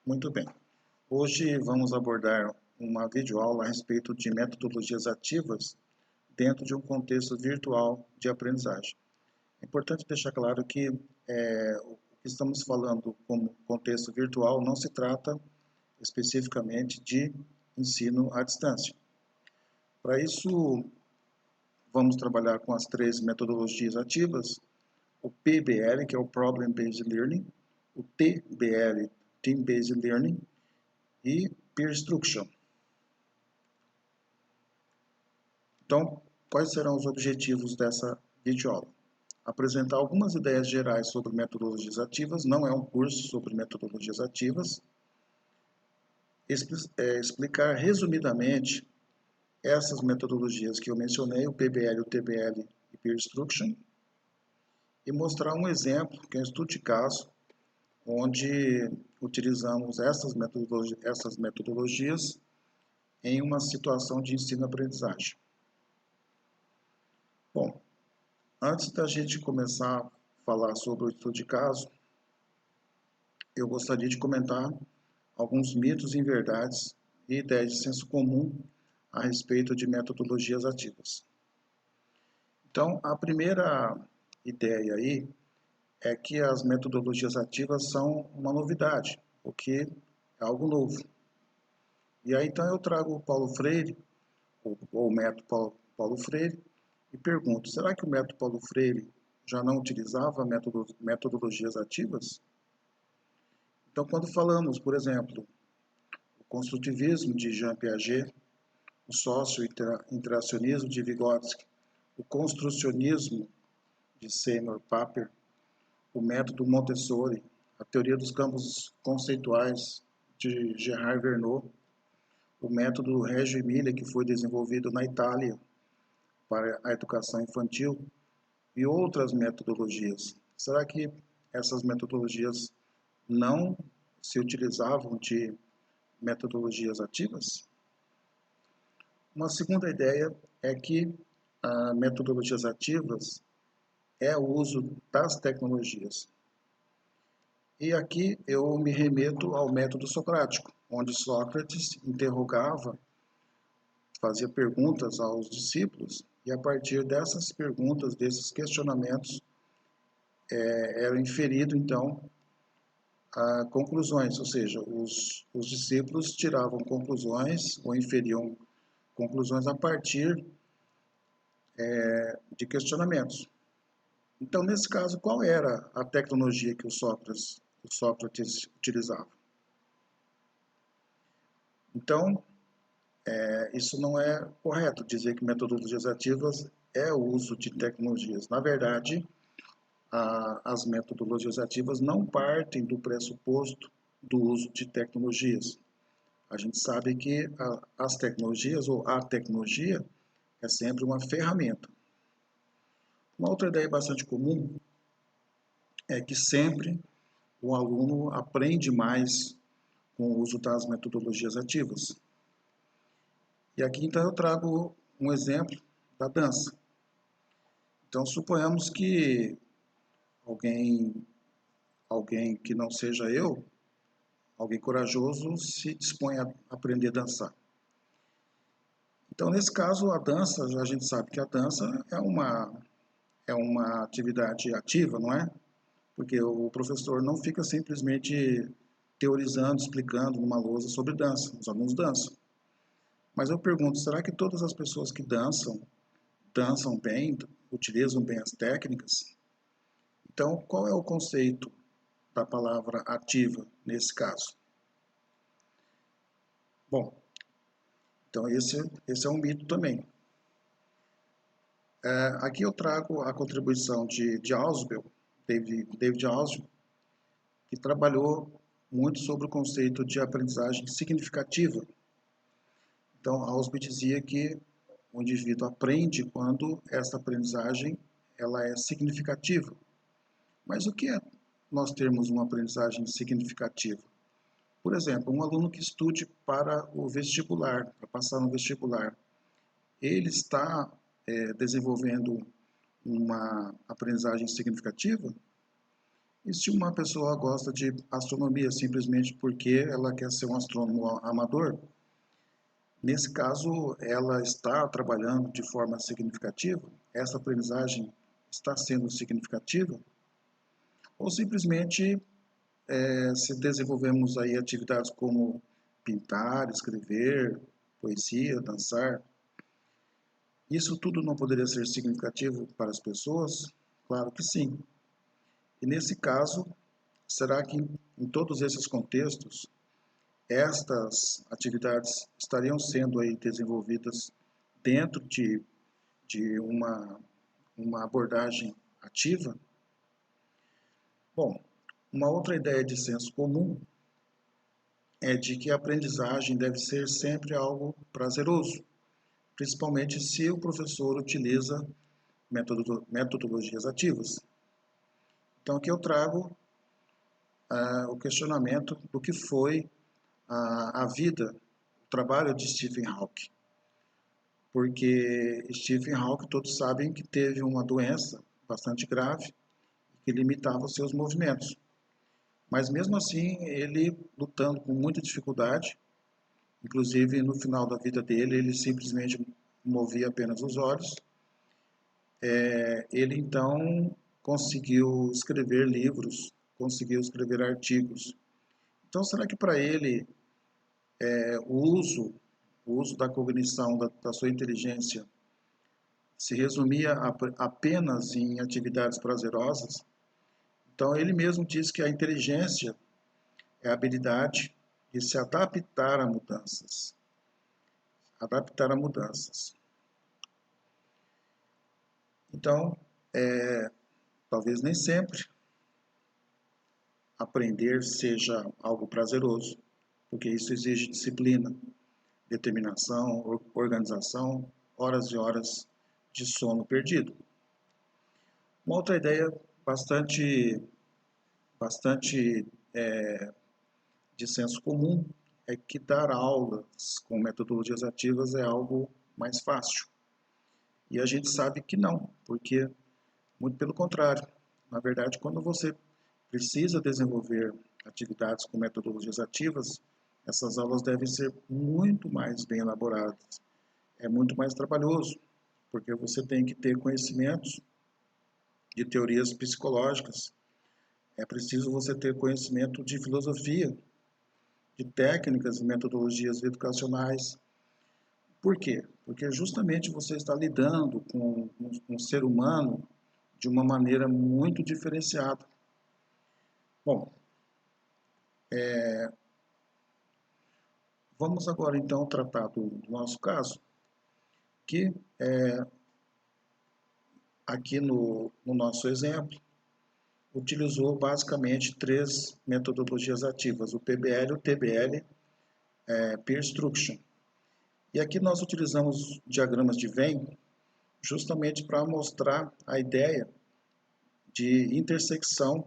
Muito bem. Hoje vamos abordar uma videoaula a respeito de metodologias ativas dentro de um contexto virtual de aprendizagem. É importante deixar claro que o que estamos falando como contexto virtual não se trata especificamente de ensino à distância. Para isso, vamos trabalhar com as três metodologias ativas, o PBL, que é o Problem Based Learning, o TBL, Team Based Learning, e Peer Instruction. Então, quais serão os objetivos dessa videoaula? Apresentar algumas ideias gerais sobre metodologias ativas, não é um curso sobre metodologias ativas. Explicar resumidamente essas metodologias que eu mencionei, o PBL, o TBL e Peer Instruction, e mostrar um exemplo, que é um estudo de caso, onde utilizamos essas metodologias em uma situação de ensino-aprendizagem. Bom, antes da gente começar a falar sobre o estudo de caso, eu gostaria de comentar alguns mitos e verdades e ideias de senso comum a respeito de metodologias ativas. Então, a primeira ideia aí é que as metodologias ativas são uma novidade, o que é algo novo. E aí, então, eu trago o Paulo Freire, ou o método Paulo Freire, e pergunto, será que o método Paulo Freire já não utilizava metodologias ativas? Então, quando falamos, por exemplo, o construtivismo de Jean Piaget, o sócio-interacionismo de Vygotsky, o construcionismo de Seymour Papert, o método Montessori, a teoria dos campos conceituais de Gerard Verneau, o método Reggio Emilia, que foi desenvolvido na Itália para a educação infantil, e outras metodologias. Será que essas metodologias não se utilizavam de metodologias ativas? Uma segunda ideia é que metodologias ativas é o uso das tecnologias. E aqui eu me remeto ao método socrático, onde Sócrates interrogava, fazia perguntas aos discípulos, e a partir dessas perguntas, desses questionamentos, era inferido, então, a conclusões, ou seja, os discípulos tiravam conclusões ou inferiam conclusões a partir de questionamentos. Então, nesse caso, qual era a tecnologia que o Sócrates utilizava? Então, isso não é correto dizer que metodologias ativas é o uso de tecnologias. Na verdade, as metodologias ativas não partem do pressuposto do uso de tecnologias. A gente sabe que as tecnologias ou a tecnologia é sempre uma ferramenta. Uma outra ideia bastante comum é que sempre o aluno aprende mais com o uso das metodologias ativas. E aqui então eu trago um exemplo da dança. Então suponhamos que alguém que não seja eu, alguém corajoso, se dispõe a aprender a dançar. Então nesse caso a dança, a gente sabe que a dança é uma atividade ativa, não é? Porque o professor não fica simplesmente teorizando, explicando numa lousa sobre dança, os alunos dançam. Mas eu pergunto, será que todas as pessoas que dançam bem, utilizam bem as técnicas? Então, qual é o conceito da palavra ativa nesse caso? Bom, então esse é um mito também. Aqui eu trago a contribuição de Ausubel, David Ausubel, que trabalhou muito sobre o conceito de aprendizagem significativa. Então, Ausubel dizia que o indivíduo aprende quando essa aprendizagem ela é significativa. Mas o que é nós termos uma aprendizagem significativa? Por exemplo, um aluno que estude para o vestibular, para passar no vestibular, ele está desenvolvendo uma aprendizagem significativa? E se uma pessoa gosta de astronomia simplesmente porque ela quer ser um astrônomo amador, nesse caso ela está trabalhando de forma significativa? Essa aprendizagem está sendo significativa? Ou simplesmente se desenvolvemos aí atividades como pintar, escrever, poesia, dançar, isso tudo não poderia ser significativo para as pessoas? Claro que sim. E nesse caso, será que em todos esses contextos, estas atividades estariam sendo aí desenvolvidas dentro de uma abordagem ativa? Bom, uma outra ideia de senso comum é de que a aprendizagem deve ser sempre algo prazeroso, principalmente se o professor utiliza metodologias ativas. Então, aqui eu trago o questionamento do que foi a vida, o trabalho de Stephen Hawking. Porque Stephen Hawking, todos sabem que teve uma doença bastante grave que limitava os seus movimentos. Mas mesmo assim, ele lutando com muita dificuldade, inclusive no final da vida dele, ele simplesmente movia apenas os olhos. Ele então conseguiu escrever livros, conseguiu escrever artigos. Então, será que para ele o uso da cognição, da sua inteligência, se resumia apenas em atividades prazerosas? Então, ele mesmo diz que a inteligência é a habilidade de se adaptar a mudanças. Adaptar a mudanças. Então, talvez nem sempre aprender seja algo prazeroso, porque isso exige disciplina, determinação, organização, horas e horas de sono perdido. Uma outra ideia bastante de senso comum é que dar aulas com metodologias ativas é algo mais fácil. E a gente sabe que não, porque, muito pelo contrário, na verdade, quando você precisa desenvolver atividades com metodologias ativas, essas aulas devem ser muito mais bem elaboradas. É muito mais trabalhoso, porque você tem que ter conhecimentos de teorias psicológicas, é preciso você ter conhecimento de filosofia, de técnicas e metodologias educacionais. Por quê? Porque justamente você está lidando com um ser humano de uma maneira muito diferenciada. Bom, vamos agora então tratar do nosso caso, que aqui no nosso exemplo, utilizou basicamente três metodologias ativas, o PBL, o TBL, Peer Instruction. E aqui nós utilizamos diagramas de Venn justamente para mostrar a ideia de intersecção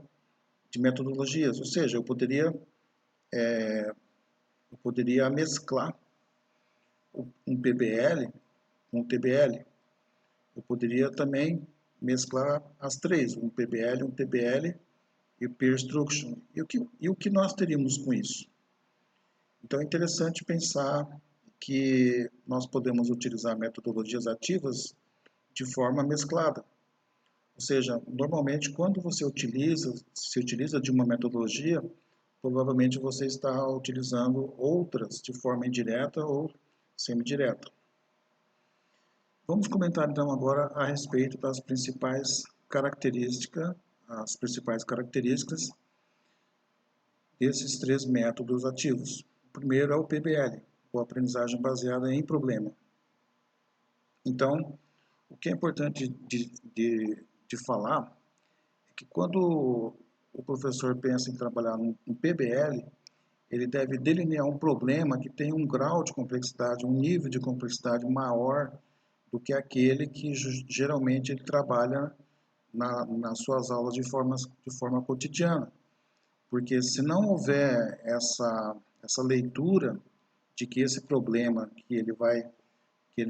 de metodologias, ou seja, eu poderia mesclar um PBL com um TBL. Eu poderia também mesclar as três, um PBL, um TBL e o Peer Instruction. E o que nós teríamos com isso? Então é interessante pensar que nós podemos utilizar metodologias ativas de forma mesclada. Ou seja, normalmente quando se utiliza de uma metodologia, provavelmente você está utilizando outras de forma indireta ou semidireta. Vamos comentar então agora a respeito das as principais características desses três métodos ativos. O primeiro é o PBL, ou aprendizagem baseada em problema. Então, o que é importante de falar é que quando o professor pensa em trabalhar um PBL, ele deve delinear um problema que tem um grau de complexidade, um nível de complexidade maior do que aquele que geralmente ele trabalha nas suas aulas de forma cotidiana. Porque se não houver essa leitura de que esse problema que ele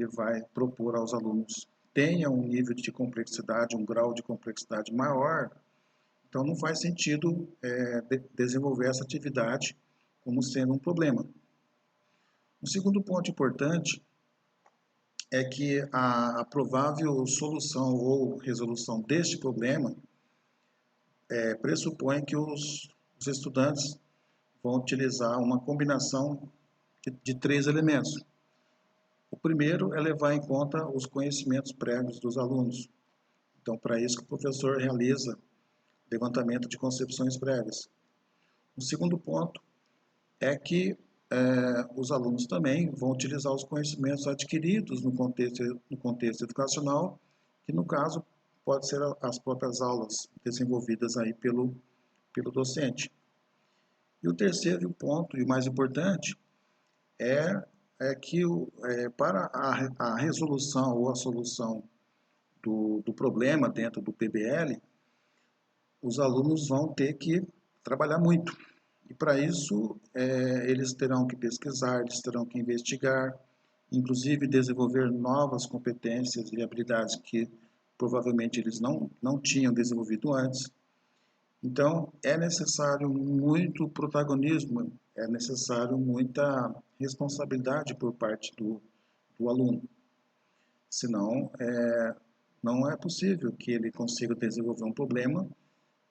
vai propor aos alunos tenha um nível de complexidade, um grau de complexidade maior, Então não faz sentido desenvolver essa atividade como sendo um problema. O segundo ponto importante é que a provável solução ou resolução deste problema pressupõe que os estudantes vão utilizar uma combinação de três elementos. O primeiro é levar em conta os conhecimentos prévios dos alunos. Então, para isso que o professor realiza levantamento de concepções prévias. O segundo ponto é que os alunos também vão utilizar os conhecimentos adquiridos no contexto educacional, que no caso pode ser as próprias aulas desenvolvidas aí pelo docente. E o terceiro ponto, e o mais importante, é que para a resolução ou a solução do problema dentro do PBL, os alunos vão ter que trabalhar muito. E para isso, eles terão que pesquisar, eles terão que investigar, inclusive desenvolver novas competências e habilidades que provavelmente eles não tinham desenvolvido antes. Então, é necessário muito protagonismo, é necessário muita responsabilidade por parte do aluno. Senão, não é possível que ele consiga desenvolver um problema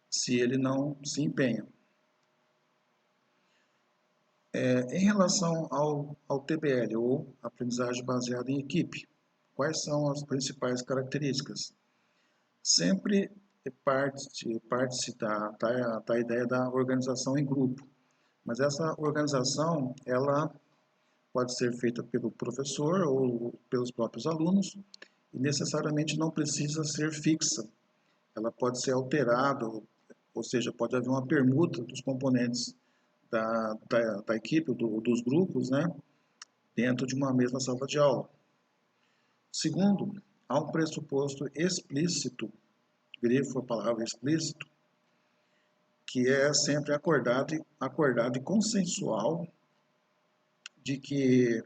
se ele não se empenha. Em relação ao TBL, ou aprendizagem baseada em equipe, quais são as principais características? Sempre parte-se da ideia da organização em grupo, mas essa organização ela pode ser feita pelo professor ou pelos próprios alunos e necessariamente não precisa ser fixa. Ela pode ser alterada, ou seja, pode haver uma permuta dos componentes da equipe, dos grupos, né, dentro de uma mesma sala de aula. Segundo, há um pressuposto explícito, grifo a palavra explícito, que é sempre acordado e consensual de que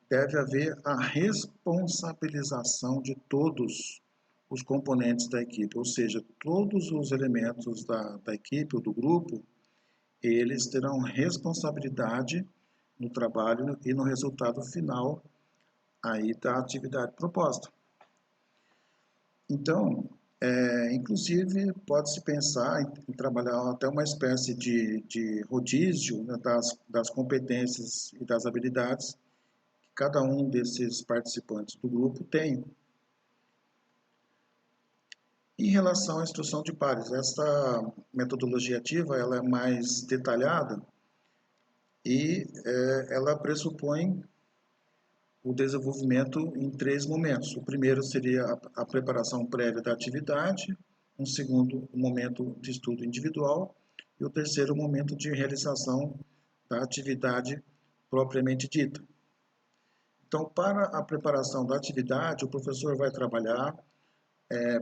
deve haver a responsabilização de todos os componentes da equipe, ou seja, todos os elementos da equipe ou do grupo, eles terão responsabilidade no trabalho e no resultado final aí da atividade proposta. Então, inclusive, pode-se pensar em trabalhar até uma espécie de rodízio, né, das competências e das habilidades que cada um desses participantes do grupo tem. Em relação à instrução de pares, essa metodologia ativa ela é mais detalhada e ela pressupõe o desenvolvimento em três momentos. O primeiro seria a preparação prévia da atividade, um segundo, o momento de estudo individual, e o terceiro, o momento de realização da atividade propriamente dita. Então, para a preparação da atividade, o professor vai trabalhar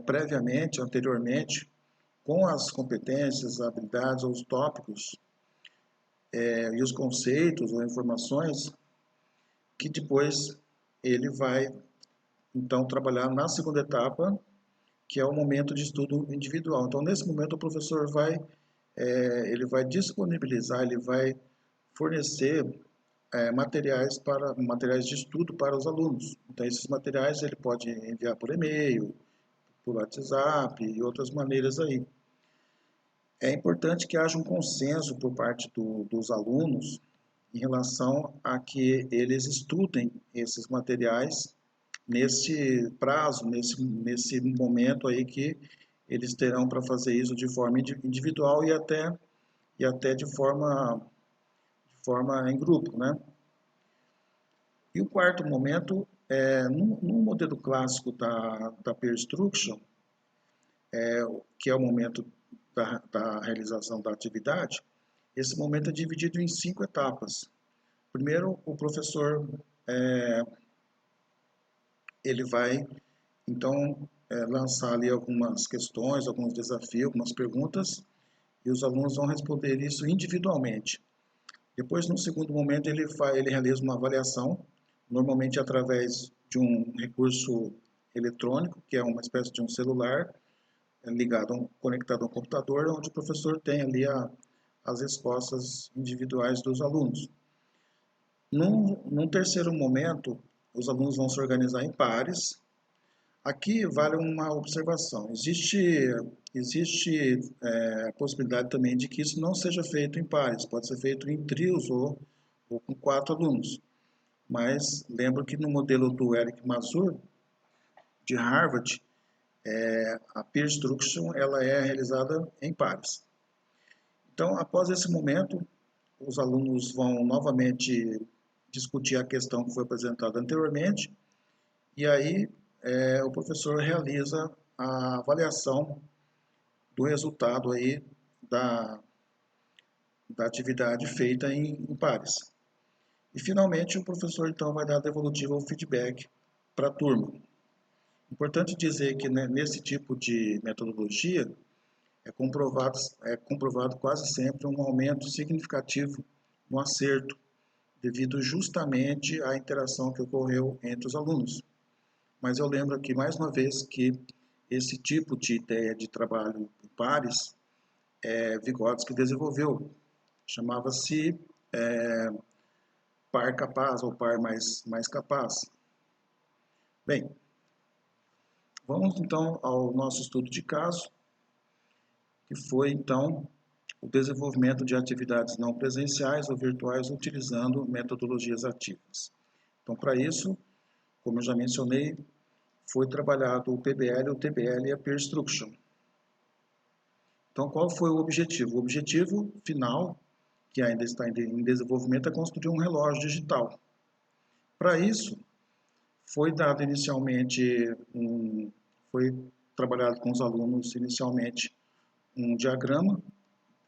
previamente, anteriormente, com as competências, habilidades ou os tópicos e os conceitos ou informações que depois ele vai, então, trabalhar na segunda etapa, que é o momento de estudo individual. Então, nesse momento, o professor ele vai disponibilizar, ele vai fornecer materiais de estudo para os alunos. Então, esses materiais ele pode enviar por e-mail, por WhatsApp e outras maneiras aí. É importante que haja um consenso por parte dos alunos em relação a que eles estudem esses materiais nesse prazo, nesse momento aí que eles terão para fazer isso de forma individual e até de forma em grupo, né? E o quarto momento, no modelo clássico da peer instruction, que é o momento da realização da atividade, esse momento é dividido em 5 etapas. Primeiro, o professor ele vai, então, lançar ali algumas questões, alguns desafios, algumas perguntas, e os alunos vão responder isso individualmente. Depois, no segundo momento, ele realiza uma avaliação, normalmente através de um recurso eletrônico, que é uma espécie de um celular, ligado, conectado a um computador, onde o professor tem ali as respostas individuais dos alunos. Num terceiro momento, os alunos vão se organizar em pares. Aqui vale uma observação. Existe a possibilidade também de que isso não seja feito em pares, pode ser feito em trios ou com 4 alunos. Mas lembro que no modelo do Eric Mazur, de Harvard, a peer instruction ela é realizada em pares. Então, após esse momento, os alunos vão novamente discutir a questão que foi apresentada anteriormente, e aí o professor realiza a avaliação do resultado aí da, da atividade feita em pares. E finalmente o professor então vai dar a devolutiva ou feedback para a turma. Importante dizer que, né, nesse tipo de metodologia é comprovado quase sempre um aumento significativo no acerto, devido justamente à interação que ocorreu entre os alunos. Mas eu lembro aqui mais uma vez que esse tipo de ideia de trabalho em pares Vygotsky desenvolveu. Chamava-se par capaz ou par mais capaz. Bem, vamos então ao nosso estudo de caso, que foi então o desenvolvimento de atividades não presenciais ou virtuais utilizando metodologias ativas. Então, para isso, como eu já mencionei, foi trabalhado o PBL, o TBL e a Peer Instruction. Então, qual foi o objetivo? O objetivo final, que ainda está em desenvolvimento, é construir um relógio digital. Para isso, foi dado inicialmente, foi trabalhado com os alunos inicialmente um diagrama,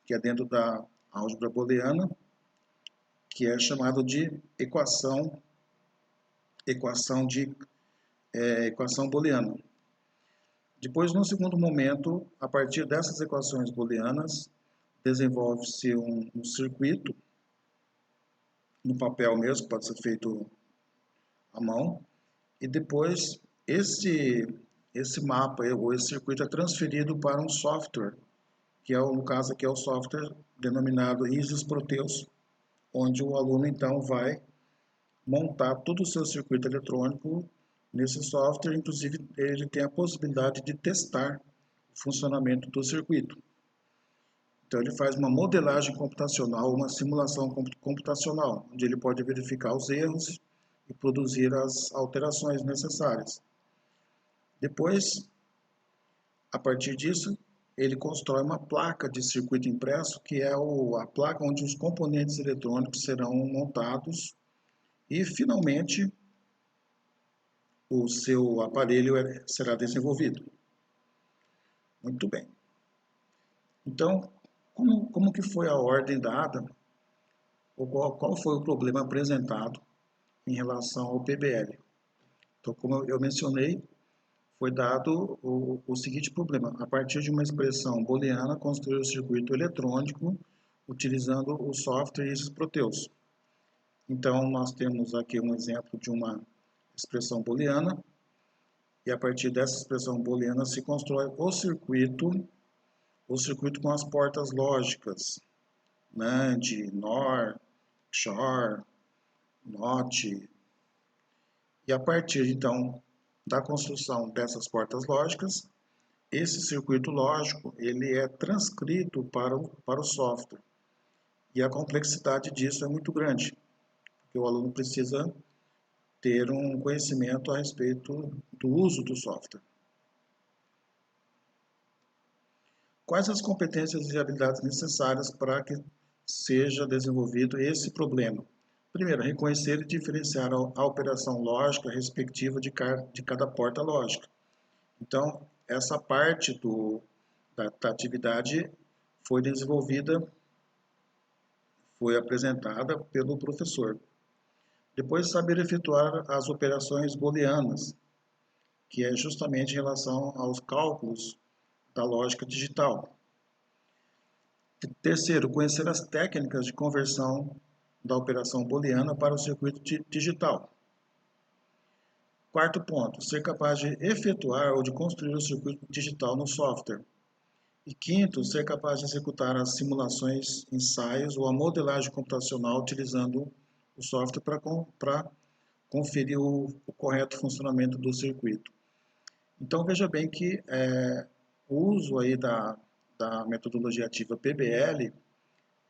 que é dentro da álgebra booleana, que é chamado de equação booleana. Depois, no segundo momento, a partir dessas equações booleanas, desenvolve-se um circuito no papel mesmo, pode ser feito à mão, e depois esse mapa ou esse circuito é transferido para um software, que é no caso aqui é o software denominado ISIS Proteus, onde o aluno então vai montar todo o seu circuito eletrônico nesse software, inclusive ele tem a possibilidade de testar o funcionamento do circuito. Então ele faz uma modelagem computacional, uma simulação computacional, onde ele pode verificar os erros e produzir as alterações necessárias. Depois, a partir disso, ele constrói uma placa de circuito impresso, que é a placa onde os componentes eletrônicos serão montados e, finalmente, o seu aparelho será desenvolvido. Muito bem. Então, como que foi a ordem dada, ou qual foi o problema apresentado em relação ao PBL? Então, como eu mencionei, foi dado o seguinte problema. A partir de uma expressão booleana, construir o circuito eletrônico utilizando o software ISIS Proteus. Então, nós temos aqui um exemplo de uma expressão booleana, e a partir dessa expressão booleana se constrói o circuito com as portas lógicas, NAND, NOR, XOR, NOT, e a partir, então, da construção dessas portas lógicas, esse circuito lógico ele é transcrito para o software. E a complexidade disso é muito grande, porque o aluno precisa ter um conhecimento a respeito do uso do software. Quais as competências e habilidades necessárias para que seja desenvolvido esse problema? Primeiro, reconhecer e diferenciar a operação lógica respectiva de cada porta lógica. Então, essa parte da atividade foi desenvolvida, foi apresentada pelo professor. Depois, saber efetuar as operações booleanas, que é justamente em relação aos cálculos da lógica digital. Terceiro, conhecer as técnicas de conversão da operação booleana para o circuito digital. Quarto ponto, ser capaz de efetuar ou de construir o circuito digital no software. E quinto, ser capaz de executar as simulações, ensaios ou a modelagem computacional utilizando o software para conferir o correto funcionamento do circuito. Então veja bem que o uso aí da metodologia ativa PBL,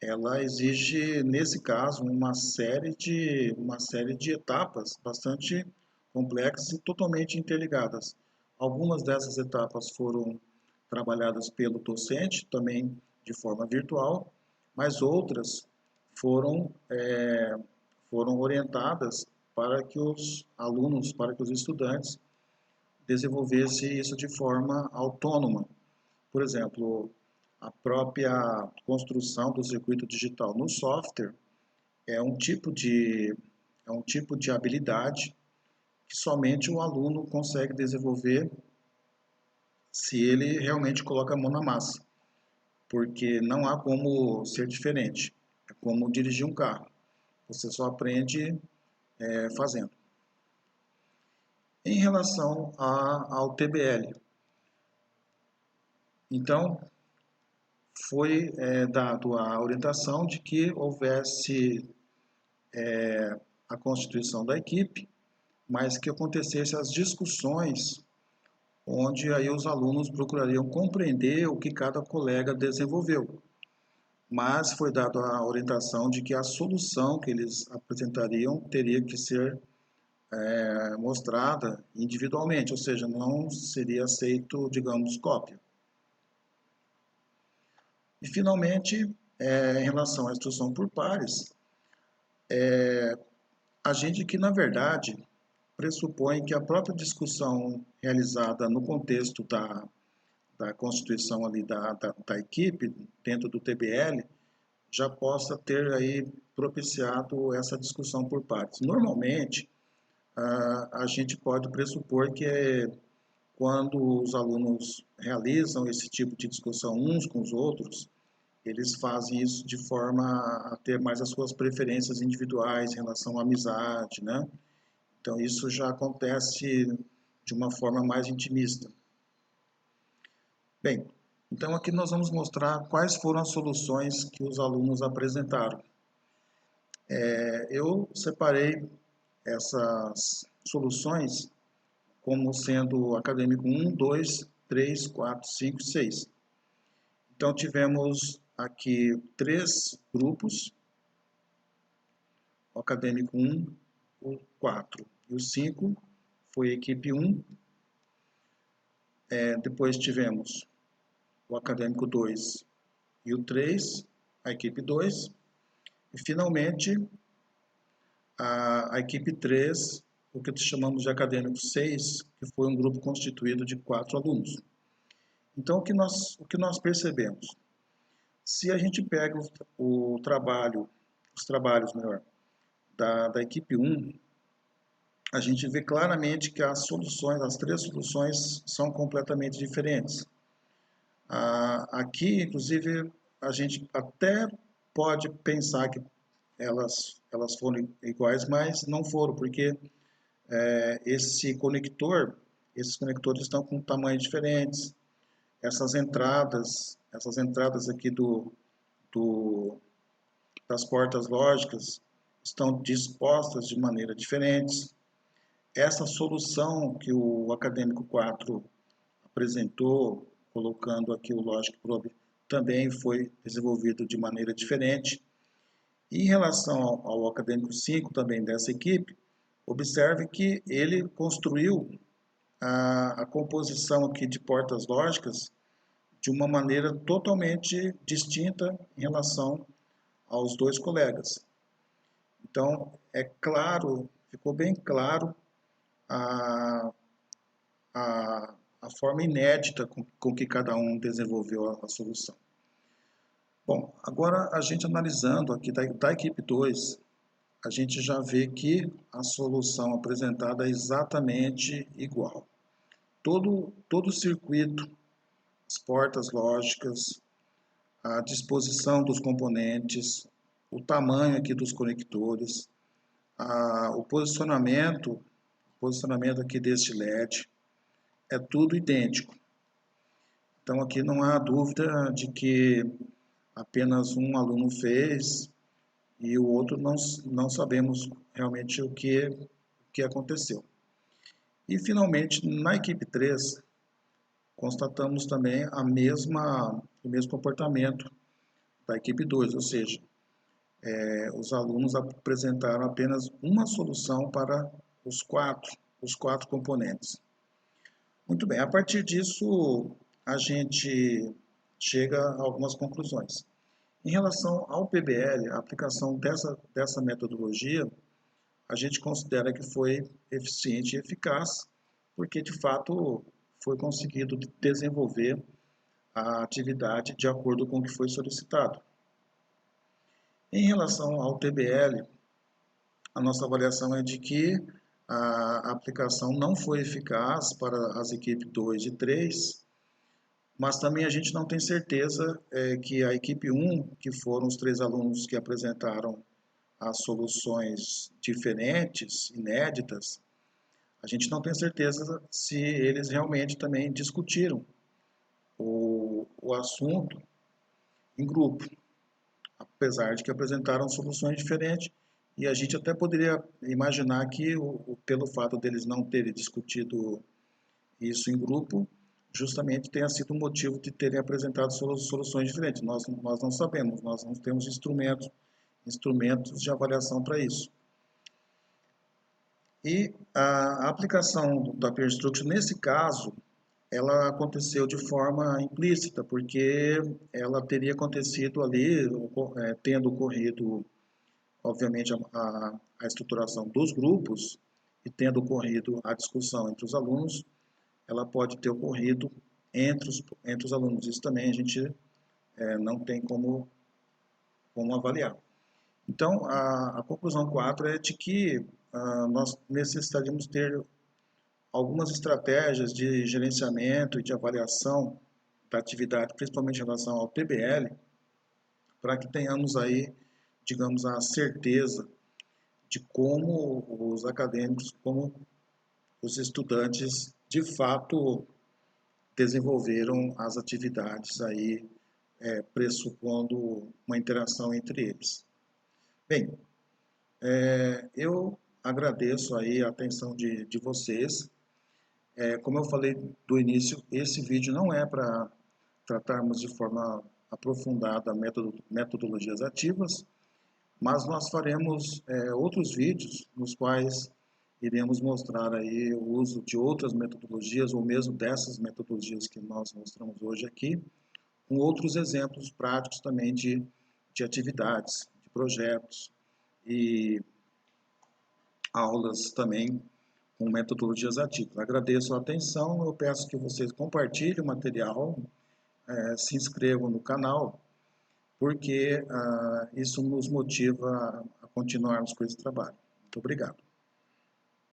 ela exige, nesse caso, uma série de etapas bastante complexas e totalmente interligadas. Algumas dessas etapas foram trabalhadas pelo docente, também de forma virtual, mas outras foram, foram orientadas para que os alunos, para que os estudantes desenvolvessem isso de forma autônoma. Por exemplo, a própria construção do circuito digital no software é um tipo de, é um tipo de habilidade que somente o aluno consegue desenvolver se ele realmente coloca a mão na massa, porque não há como ser diferente. É como dirigir um carro. Você só aprende fazendo. Em relação ao TBL, então foi dado a orientação de que houvesse a constituição da equipe, mas que acontecesse as discussões onde aí os alunos procurariam compreender o que cada colega desenvolveu. Mas foi dada a orientação de que a solução que eles apresentariam teria que ser mostrada individualmente, ou seja, não seria aceito, digamos, cópia. E, finalmente, em relação à instrução por pares, a gente que, na verdade, pressupõe que a própria discussão realizada no contexto da constituição ali da equipe, dentro do TBL, já possa ter aí propiciado essa discussão por pares. Normalmente, a gente pode pressupor que quando os alunos realizam esse tipo de discussão uns com os outros, eles fazem isso de forma a ter mais as suas preferências individuais em relação à amizade, né? Então isso já acontece de uma forma mais intimista. Bem, então aqui nós vamos mostrar quais foram as soluções que os alunos apresentaram. Eu separei essas soluções como sendo acadêmico 1, 2, 3, 4, 5, 6. Então tivemos aqui 3 grupos, o acadêmico 1, o 4 e o 5 foi a equipe 1. Depois tivemos o acadêmico 2 e o 3, a equipe 2. E finalmente a equipe 3, o que chamamos de acadêmico 6, que foi um grupo constituído de 4 alunos. Então o que nós percebemos? Se a gente pega os trabalhos melhor, da equipe 1, a gente vê claramente que as 3 soluções são completamente diferentes. Aqui, inclusive, a gente até pode pensar que elas foram iguais, mas não foram, porque esses conectores estão com tamanhos diferentes. Essas entradas aqui das portas lógicas estão dispostas de maneira diferente. Essa solução que o acadêmico 4 apresentou, colocando aqui o Logic Probe, também foi desenvolvido de maneira diferente. E em relação ao acadêmico 5 também dessa equipe, observe que ele construiu a composição aqui de portas lógicas de uma maneira totalmente distinta em relação aos 2 colegas. Então, é claro, ficou bem claro a, a forma inédita com que cada um desenvolveu a solução. Bom, agora a gente analisando aqui da equipe 2, a gente já vê que a solução apresentada é exatamente igual. Todo o circuito, as portas lógicas, a disposição dos componentes, o tamanho aqui dos conectores, o posicionamento posicionamento aqui deste LED, é tudo idêntico. Então aqui não há dúvida de que apenas um aluno fez e o outro não sabemos realmente o que aconteceu. E finalmente, na equipe 3, constatamos também o mesmo comportamento da equipe 2, ou seja, os alunos apresentaram apenas uma solução para os quatro componentes. Muito bem, a partir disso a gente chega a algumas conclusões. Em relação ao PBL, a aplicação dessa metodologia, a gente considera que foi eficiente e eficaz, porque de fato foi conseguido desenvolver a atividade de acordo com o que foi solicitado. Em relação ao TBL, a nossa avaliação é de que a aplicação não foi eficaz para as equipes 2 e 3, mas também a gente não tem certeza que a equipe 1, que foram os 3 alunos que apresentaram as soluções diferentes, inéditas, a gente não tem certeza se eles realmente também discutiram o assunto em grupo, apesar de que apresentaram soluções diferentes, e a gente até poderia imaginar que, pelo fato deles não terem discutido isso em grupo, justamente tenha sido o motivo de terem apresentado soluções diferentes. Nós não sabemos, nós não temos instrumentos de avaliação para isso. E a aplicação da peer structure, nesse caso, ela aconteceu de forma implícita, porque ela teria acontecido ali, tendo ocorrido, obviamente, a estruturação dos grupos e tendo ocorrido a discussão entre os alunos, ela pode ter ocorrido entre os alunos. Isso também a gente não tem como avaliar. Então, a conclusão 4 é de que nós necessitaríamos ter algumas estratégias de gerenciamento e de avaliação da atividade, principalmente em relação ao TBL, para que tenhamos aí, digamos, a certeza de como os acadêmicos, como os estudantes, de fato, desenvolveram as atividades aí, pressupondo uma interação entre eles. Bem, eu agradeço aí a atenção de vocês. Como eu falei do início, esse vídeo não é para tratarmos de forma aprofundada metodologias ativas, mas nós faremos outros vídeos nos quais iremos mostrar aí o uso de outras metodologias ou mesmo dessas metodologias que nós mostramos hoje aqui, com outros exemplos práticos também de atividades, de projetos e aulas também com metodologias ativas. Agradeço a atenção, eu peço que vocês compartilhem o material, se inscrevam no canal, porque isso nos motiva a continuarmos com esse trabalho. Muito obrigado.